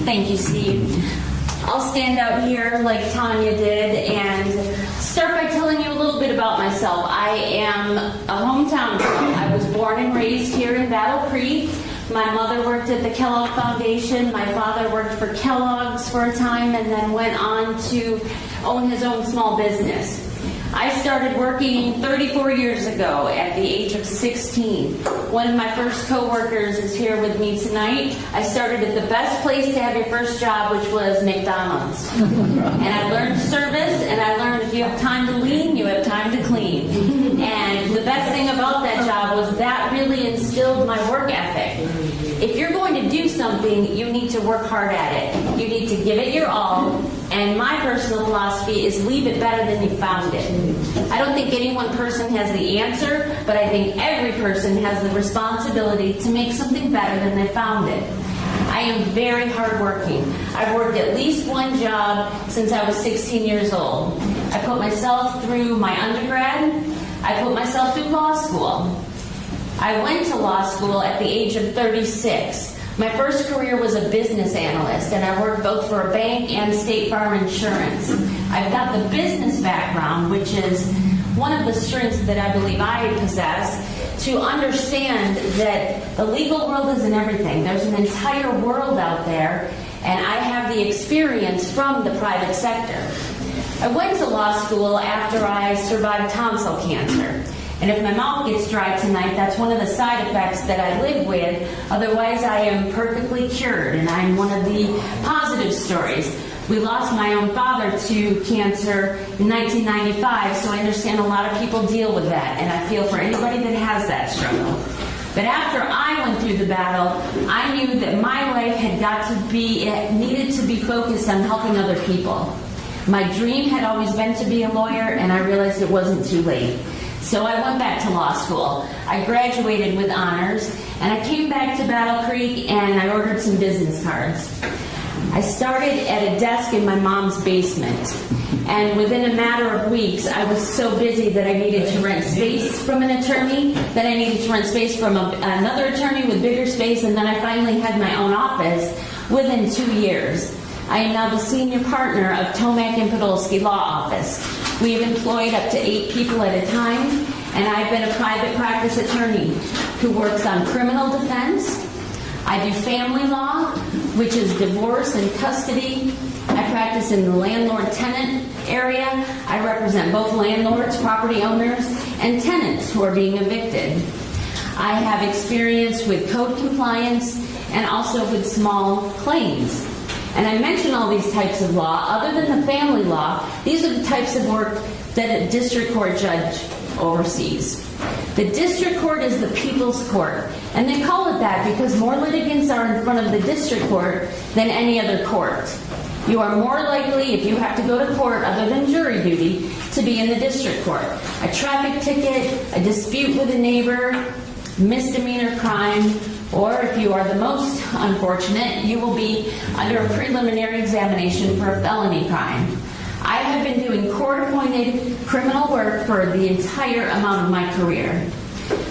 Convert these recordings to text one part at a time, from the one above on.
Thank you, Steve. I'll stand out here like Tanya did and start by telling you a little bit about myself. I am a hometown girl. I was born and raised here in Battle Creek. My mother worked at the Kellogg Foundation. My father worked for Kellogg's for a time and then went on to own his own small business. I started working 34 years ago at the age of 16. One of my first co-workers is here with me tonight. I started at the best place to have your first job, which was McDonald's. And I learned service, and I learned if you have time to lean, you have time to clean. And the best thing about that job was that really instilled my work ethic. If you're going to do something, you need to work hard at it. You need to give it your all. And my personal philosophy is leave it better than you found it. I don't think any one person has the answer, but I think every person has the responsibility to make something better than they found it. I am very hardworking. I've worked at least one job since I was 16 years old. I put myself through my undergrad. I put myself through law school. I went to law school at the age of 36. My first career was a business analyst, and I worked both for a bank and State Farm Insurance. I've got the business background, which is one of the strengths that I believe I possess, to understand that the legal world isn't everything. There's an entire world out there, and I have the experience from the private sector. I went to law school after I survived tonsil cancer. And if my mouth gets dry tonight, that's one of the side effects that I live with. Otherwise, I am perfectly cured, and I'm one of the positive stories. We lost my own father to cancer in 1995, so I understand a lot of people deal with that, and I feel for anybody that has that struggle. But after I went through the battle, I knew that my life needed to be focused on helping other people. My dream had always been to be a lawyer, and I realized it wasn't too late. So I went back to law school. I graduated with honors, and I came back to Battle Creek, and I ordered some business cards. I started at a desk in my mom's basement, and within a matter of weeks, I was so busy that I needed to rent space from an attorney, then I needed to rent space from another attorney with bigger space, and then I finally had my own office within 2 years. I am now the senior partner of Tomac and Podolsky Law Office. We've employed up to 8 people at a time, and I've been a private practice attorney who works on criminal defense. I do family law, which is divorce and custody. I practice in the landlord-tenant area. I represent both landlords, property owners, and tenants who are being evicted. I have experience with code compliance and also with small claims. And I mention all these types of law. Other than the family law, these are the types of work that a district court judge oversees. The district court is the people's court, and they call it that because more litigants are in front of the district court than any other court. You are more likely, if you have to go to court other than jury duty, to be in the district court. A traffic ticket, a dispute with a neighbor, misdemeanor crime, or if you are the most unfortunate, you will be under a preliminary examination for a felony crime. I have been doing court-appointed criminal work for the entire amount of my career.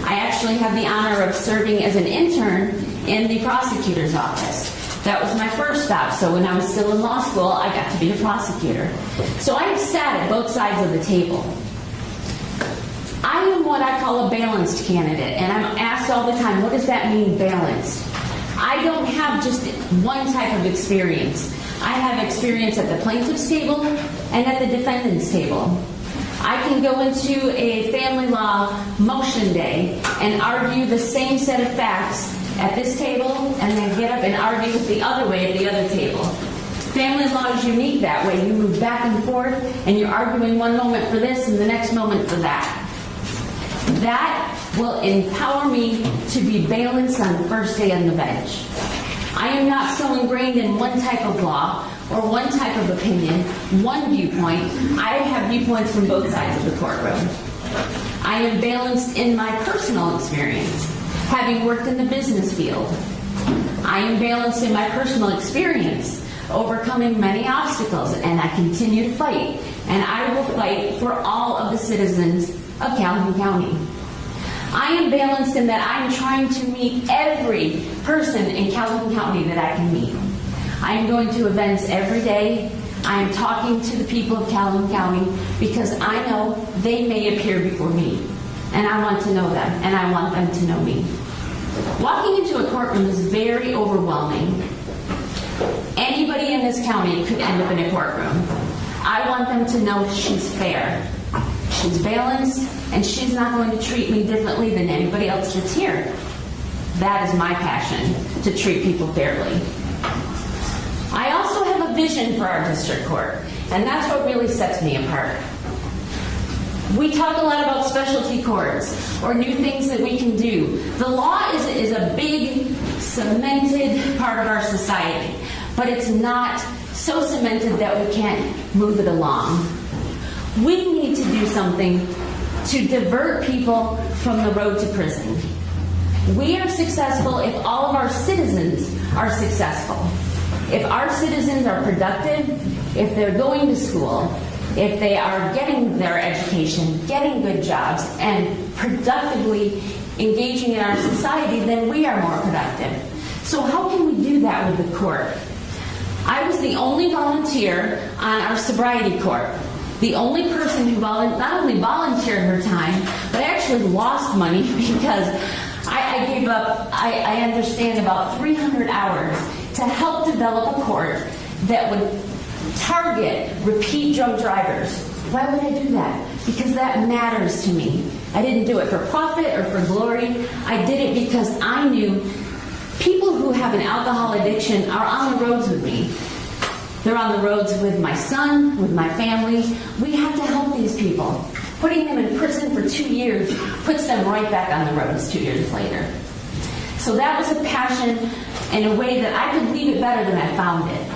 I actually have the honor of serving as an intern in the prosecutor's office. That was my first stop, so when I was still in law school, I got to be a prosecutor. So I have sat at both sides of the table. I am what I call a balanced candidate, and I'm asked all the time, what does that mean, balanced? I don't have just one type of experience. I have experience at the plaintiff's table and at the defendant's table. I can go into a family law motion day and argue the same set of facts at this table and then get up and argue the other way at the other table. Family law is unique that way. You move back and forth and you're arguing one moment for this and the next moment for that. That will empower me to be balanced on the first day on the bench. I am not so ingrained in one type of law or one type of opinion, one viewpoint. I have viewpoints from both sides of the courtroom. I am balanced in my personal experience, having worked in the business field. I am balanced in my personal experience, overcoming many obstacles, and I continue to fight. And I will fight for all of the citizens of Calhoun County. I am balanced in that I am trying to meet every person in Calhoun County that I can meet. I am going to events every day. I am talking to the people of Calhoun County because I know they may appear before me, and I want to know them, and I want them to know me. Walking into a courtroom is very overwhelming. Anybody in this county could end up in a courtroom. I want them to know she's fair, she's balanced, and she's not going to treat me differently than anybody else that's here. That is my passion, to treat people fairly. I also have a vision for our district court, and that's what really sets me apart. We talk a lot about specialty courts or new things that we can do. The law is a big, cemented part of our society, but it's not so cemented that we can't move it along. We need to do something to divert people from the road to prison. We are successful if all of our citizens are successful. If our citizens are productive, if they're going to school, if they are getting their education, getting good jobs, and productively engaging in our society, then we are more productive. So how can we do that with the court? I was the only volunteer on our sobriety court. The only person who not only volunteered her time, but actually lost money because I gave up, I understand, about 300 hours to help develop a court that would target repeat drunk drivers. Why would I do that? Because that matters to me. I didn't do it for profit or for glory. I did it because I knew people who have an alcohol addiction are on the roads with me. They're on the roads with my son, with my family. We have to help these people. Putting them in prison for 2 years puts them right back on the roads 2 years later. So that was a passion in a way that I could leave it better than I found it.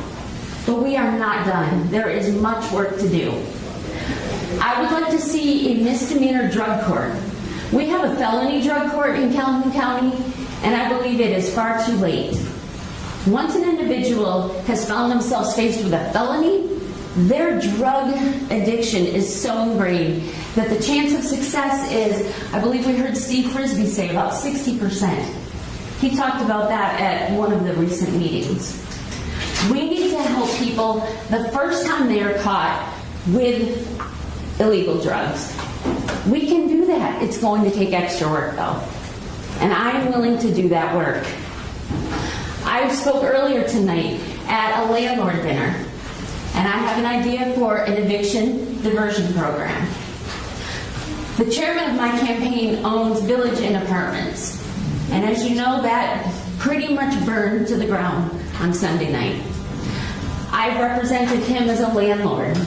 But we are not done. There is much work to do. I would like to see a misdemeanor drug court. We have a felony drug court in Calhoun County, and I believe it is far too late. Once an individual has found themselves faced with a felony, their drug addiction is so ingrained that the chance of success is, I believe we heard Steve Frisbee say, about 60%. He talked about that at one of the recent meetings. We need to help people the first time they are caught with illegal drugs. We can do that. It's going to take extra work, though. And I am willing to do that work. I spoke earlier tonight at a landlord dinner, and I have an idea for an eviction diversion program. The chairman of my campaign owns Village Inn Apartments, and as you know, that pretty much burned to the ground on Sunday night. I've represented him as a landlord.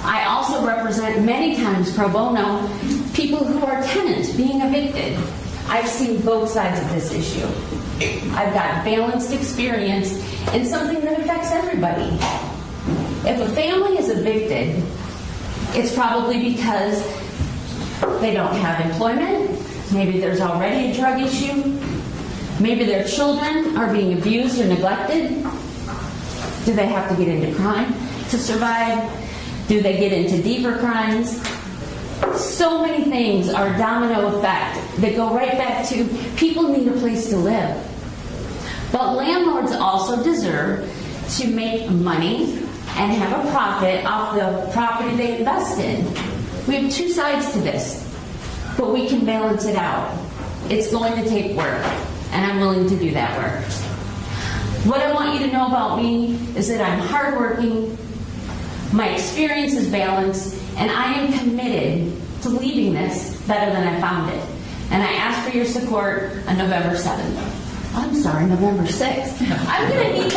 I also represent many times pro bono people who are tenants being evicted. I've seen both sides of this issue. I've got balanced experience in something that affects everybody. If a family is evicted, it's probably because they don't have employment. Maybe there's already a drug issue. Maybe their children are being abused or neglected. Do they have to get into crime to survive? Do they get into deeper crimes? So many things are domino effect that go right back to people need a place to live. But landlords also deserve to make money and have a profit off the property they invest in. We have two sides to this, but we can balance it out. It's going to take work, and I'm willing to do that work. What I want you to know about me is that I'm hardworking, my experience is balanced, and I am committed to leaving this better than I found it. And I ask for your support on November 7th. I'm sorry, November 6th. I'm going to need